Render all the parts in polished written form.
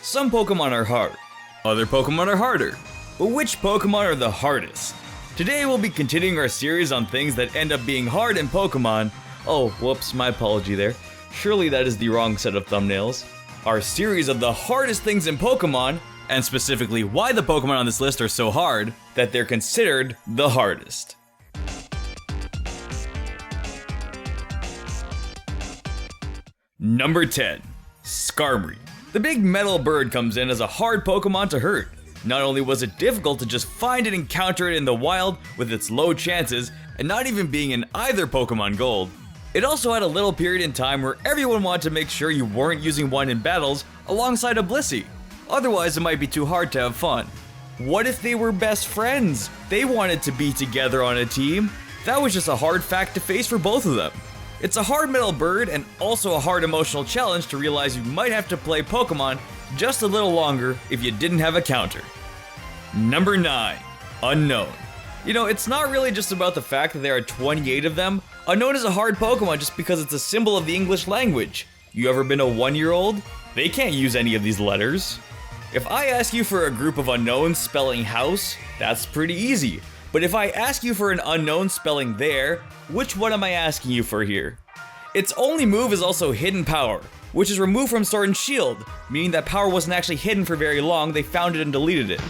Some Pokemon are hard, other Pokemon are harder, but which Pokemon are the hardest? Today we'll be continuing our series on things that end up being hard in Pokemon. Oh, whoops, my apology there. Surely that is the wrong set of thumbnails. Our series of the hardest things in Pokemon, and specifically why the Pokemon on this list are so hard that they're considered the hardest. Number 10. Skarmory. The big metal bird comes in as a hard Pokemon to hurt. Not only was it difficult to just find and encounter it in the wild with its low chances, and not even being in either Pokemon Gold, it also had a little period in time where everyone wanted to make sure you weren't using one in battles alongside a Blissey. Otherwise it might be too hard to have fun. What if they were best friends? They wanted to be together on a team. That was just a hard fact to face for both of them. It's a hard metal bird and also a hard emotional challenge to realize you might have to play Pokemon just a little longer if you didn't have a counter. Number 9. Unknown. You know, it's not really just about the fact that there are 28 of them. Unknown is a hard Pokemon just because it's a symbol of the English language. You ever been a 1-year-old? They can't use any of these letters. If I ask you for a group of unknowns spelling house, that's pretty easy. But if I ask you for an unknown spelling there, which one am I asking you for here? Its only move is also Hidden Power, which is removed from Sword and Shield, meaning that power wasn't actually hidden for very long, they found it and deleted it.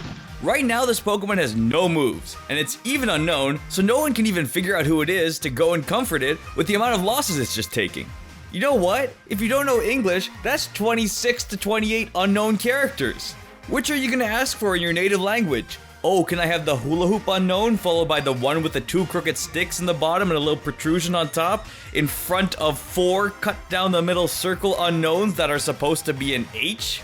Right now this Pokemon has no moves, and it's even unknown, so no one can even figure out who it is to go and comfort it with the amount of losses it's just taking. You know what? If you don't know English, that's 26 to 28 unknown characters. Which are you gonna ask for in your native language? Oh, can I have the hula hoop unknown followed by the one with the 2 crooked sticks in the bottom and a little protrusion on top in front of 4 cut down the middle circle unknowns that are supposed to be an H?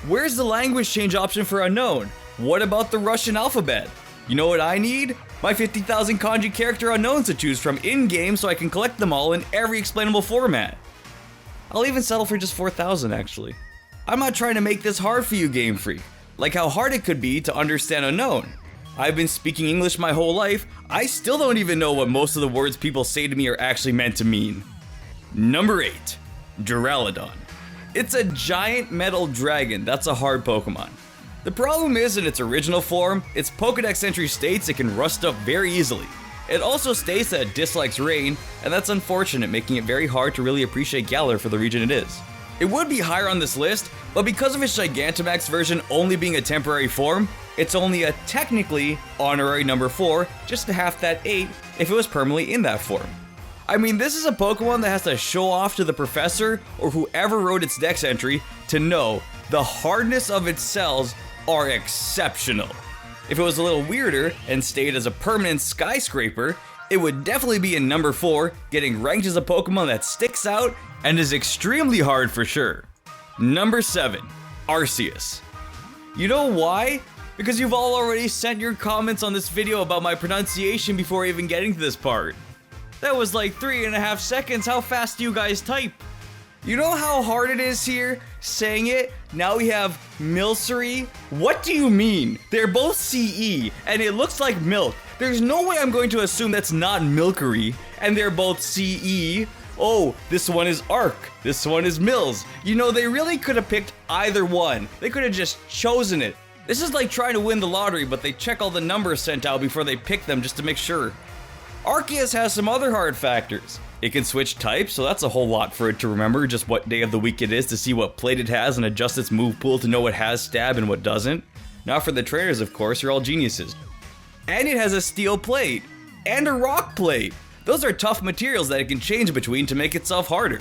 Where's the language change option for unknown? What about the Russian alphabet? You know what I need? My 50,000 kanji character unknowns to choose from in-game so I can collect them all in every explainable format. I'll even settle for just 4,000 actually. I'm not trying to make this hard for you, Game Freak. Like how hard it could be to understand unknown. I've been speaking English my whole life, I still don't even know what most of the words people say to me are actually meant to mean. Number 8. Duraludon. It's a giant metal dragon that's a hard Pokemon. The problem is, in its original form, its Pokedex entry states it can rust up very easily. It also states that it dislikes rain, and that's unfortunate, making it very hard to really appreciate Galar for the region it is. It would be higher on this list, but because of its Gigantamax version only being a temporary form, it's only a technically honorary number 4, just to half that 8 if it was permanently in that form. I mean, this is a Pokemon that has to show off to the professor or whoever wrote its dex entry to know the hardness of its cells are exceptional. If it was a little weirder and stayed as a permanent skyscraper, it would definitely be in number 4, getting ranked as a Pokemon that sticks out and is extremely hard for sure. Number 7. Arceus. You know why? Because you've all already sent your comments on this video about my pronunciation before even getting to this part. That was like 3.5 seconds, how fast do you guys type? You know how hard it is here, saying it? Now we have Milcery. What do you mean? They're both CE, and it looks like milk. There's no way I'm going to assume that's not Milcery, and they're both CE. Oh, this one is Arc, this one is Mills. You know, they really could have picked either one. They could have just chosen it. This is like trying to win the lottery, but they check all the numbers sent out before they pick them just to make sure. Arceus has some other hard factors. It can switch types, so that's a whole lot for it to remember just what day of the week it is to see what plate it has and adjust its move pool to know what has stab and what doesn't. Not for the trainers, of course, you're all geniuses. And it has a steel plate, and a rock plate. Those are tough materials that it can change between to make itself harder.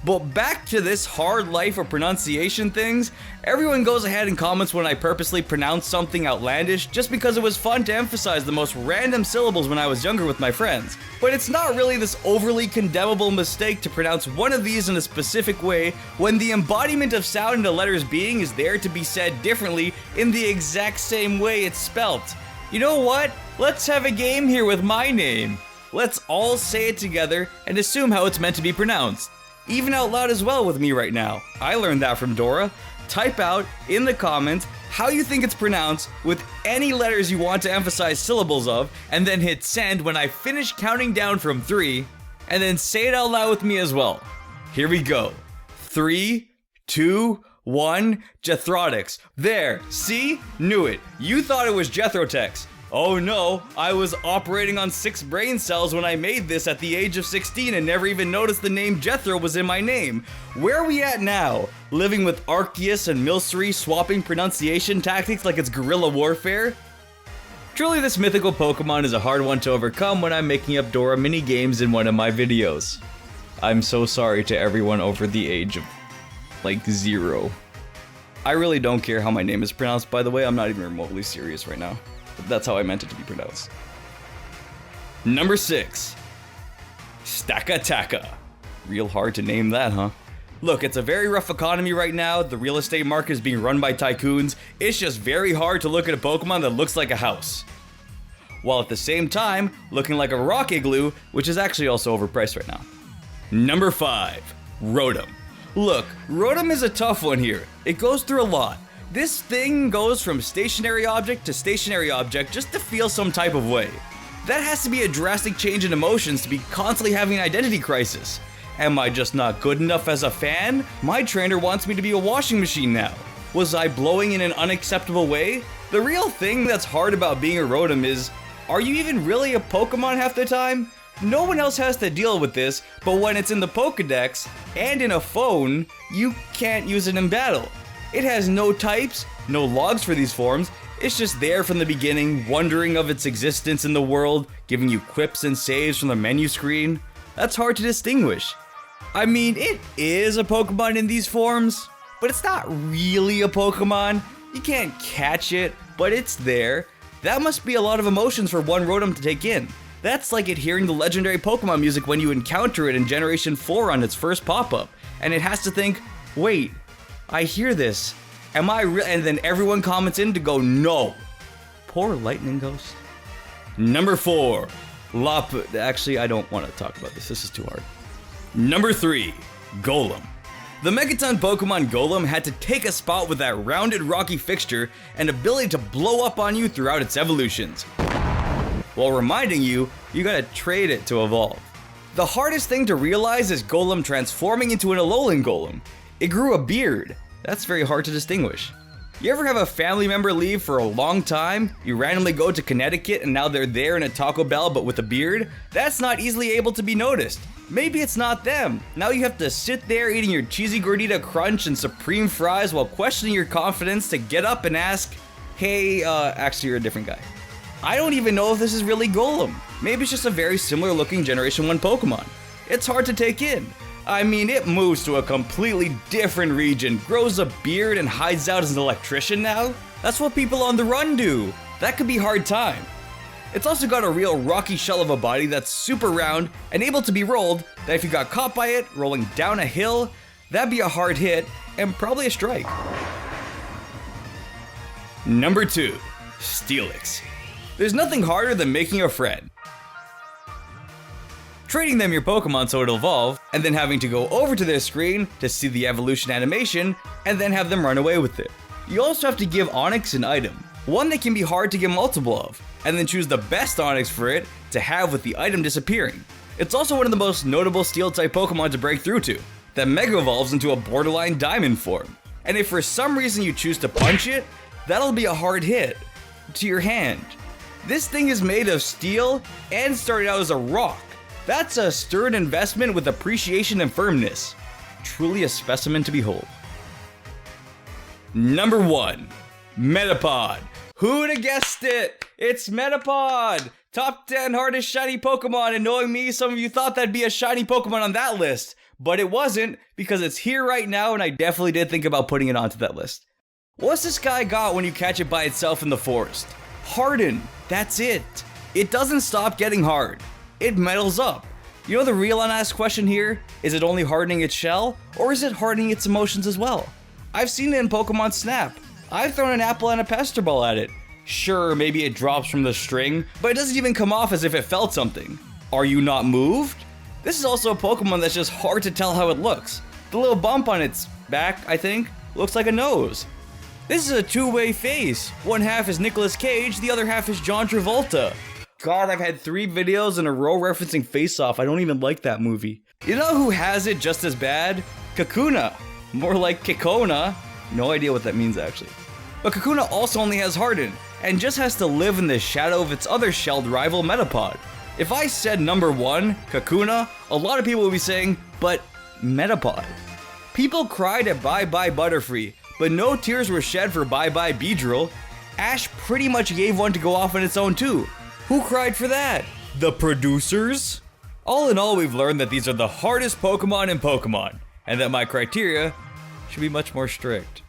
But back to this hard life of pronunciation things, everyone goes ahead and comments when I purposely pronounce something outlandish just because it was fun to emphasize the most random syllables when I was younger with my friends. But it's not really this overly condemnable mistake to pronounce one of these in a specific way when the embodiment of sound in the letters being is there to be said differently in the exact same way it's spelt. You know what? Let's have a game here with my name. Let's all say it together and assume how it's meant to be pronounced. Even out loud as well with me right now. I learned that from Dora. Type out in the comments how you think it's pronounced with any letters you want to emphasize syllables of, and then hit send when I finish counting down from 3, and then say it out loud with me as well. Here we go. 3, 2, 1. Jethrotix. There, see? Knew it. You thought it was Jethrotex. Oh no, I was operating on 6 brain cells when I made this at the age of 16 and never even noticed the name Jethro was in my name. Where are we at now? Living with Arceus and Milcery swapping pronunciation tactics like it's guerrilla warfare? Truly, this mythical Pokemon is a hard one to overcome when I'm making up Dora mini games in one of my videos. I'm so sorry to everyone over the age of, like, 0. I really don't care how my name is pronounced, by the way. I'm not even remotely serious right now. But that's how I meant it to be pronounced. Number 6. Stakataka. Real hard to name that, huh? Look, it's a very rough economy right now. The real estate market is being run by tycoons. It's just very hard to look at a Pokemon that looks like a house, while at the same time looking like a rock igloo, which is actually also overpriced right now. Number 5. Rotem. Look, Rotem is a tough one here. It goes through a lot. This thing goes from stationary object to stationary object just to feel some type of way. That has to be a drastic change in emotions to be constantly having an identity crisis. Am I just not good enough as a fan? My trainer wants me to be a washing machine now. Was I blowing in an unacceptable way? The real thing that's hard about being a Rotem is, are you even really a Pokemon half the time? No one else has to deal with this, but when it's in the Pokedex and in a phone, you can't use it in battle. It has no types, no logs for these forms. It's just there from the beginning, wondering of its existence in the world, giving you quips and saves from the menu screen. That's hard to distinguish. I mean, it is a Pokemon in these forms, but it's not really a Pokemon. You can't catch it, but it's there. That must be a lot of emotions for one Rotem to take in. That's like it hearing the legendary Pokemon music when you encounter it in Generation 4 on its first pop-up, and it has to think, wait, I hear this. Am I real? And then everyone comments in to go, no. Poor Lightning Ghost. Number 4. Actually, I don't want to talk about this. This is too hard. Number 3. Gollum. The Megaton Pokemon Gollum had to take a spot with that rounded rocky fixture and ability to blow up on you throughout its evolutions, while reminding you gotta trade it to evolve. The hardest thing to realize is Gollum transforming into an Alolan Golem. It grew a beard. That's very hard to distinguish. You ever have a family member leave for a long time? You randomly go to Connecticut and now they're there in a Taco Bell but with a beard? That's not easily able to be noticed. Maybe it's not them. Now you have to sit there eating your cheesy gordita crunch and supreme fries while questioning your confidence to get up and ask, hey, actually you're a different guy. I don't even know if this is really Gollum. Maybe it's just a very similar looking Generation 1 Pokemon. It's hard to take in. I mean, it moves to a completely different region, grows a beard, and hides out as an electrician now? That's what people on the run do. That could be hard time. It's also got a real rocky shell of a body that's super round and able to be rolled, that if you got caught by it rolling down a hill, that'd be a hard hit and probably a strike. Number 2. Steelix. There's nothing harder than making a friend, trading them your Pokemon so it'll evolve, and then having to go over to their screen to see the evolution animation, and then have them run away with it. You also have to give Onix an item, one that can be hard to get multiple of, and then choose the best Onix for it to have with the item disappearing. It's also one of the most notable Steel-type Pokemon to break through to, that Mega Evolves into a borderline Diamond form. And if for some reason you choose to punch it, that'll be a hard hit to your hand. This thing is made of steel and started out as a rock. That's a stern investment with appreciation and firmness. Truly a specimen to behold. Number 1. Metapod. Who'd have guessed it? It's Metapod! Top 10 hardest shiny Pokemon, and knowing me, some of you thought that'd be a shiny Pokemon on that list. But it wasn't, because it's here right now, and I definitely did think about putting it onto that list. What's this guy got when you catch it by itself in the forest? Harden. That's it. It doesn't stop getting hard. It metals up. You know the real unasked question here? Is it only hardening its shell, or is it hardening its emotions as well? I've seen it in Pokemon Snap. I've thrown an apple and a pester ball at it. Sure, maybe it drops from the string, but it doesn't even come off as if it felt something. Are you not moved? This is also a Pokemon that's just hard to tell how it looks. The little bump on its back, I think, looks like a nose. This is a two-way face. One half is Nicolas Cage, the other half is John Travolta. God, I've had 3 videos in a row referencing Face Off. I don't even like that movie. You know who has it just as bad? Kakuna. More like Kikona. No idea what that means actually. But Kakuna also only has Harden, and just has to live in the shadow of its other shelled rival Metapod. If I said number 1, Kakuna, a lot of people would be saying, but Metapod. People cried at Bye Bye Butterfree, but no tears were shed for Bye Bye Beedrill. Ash pretty much gave one to go off on its own too. Who cried for that? The producers? All in all, we've learned that these are the hardest Pokemon in Pokemon, and that my criteria should be much more strict.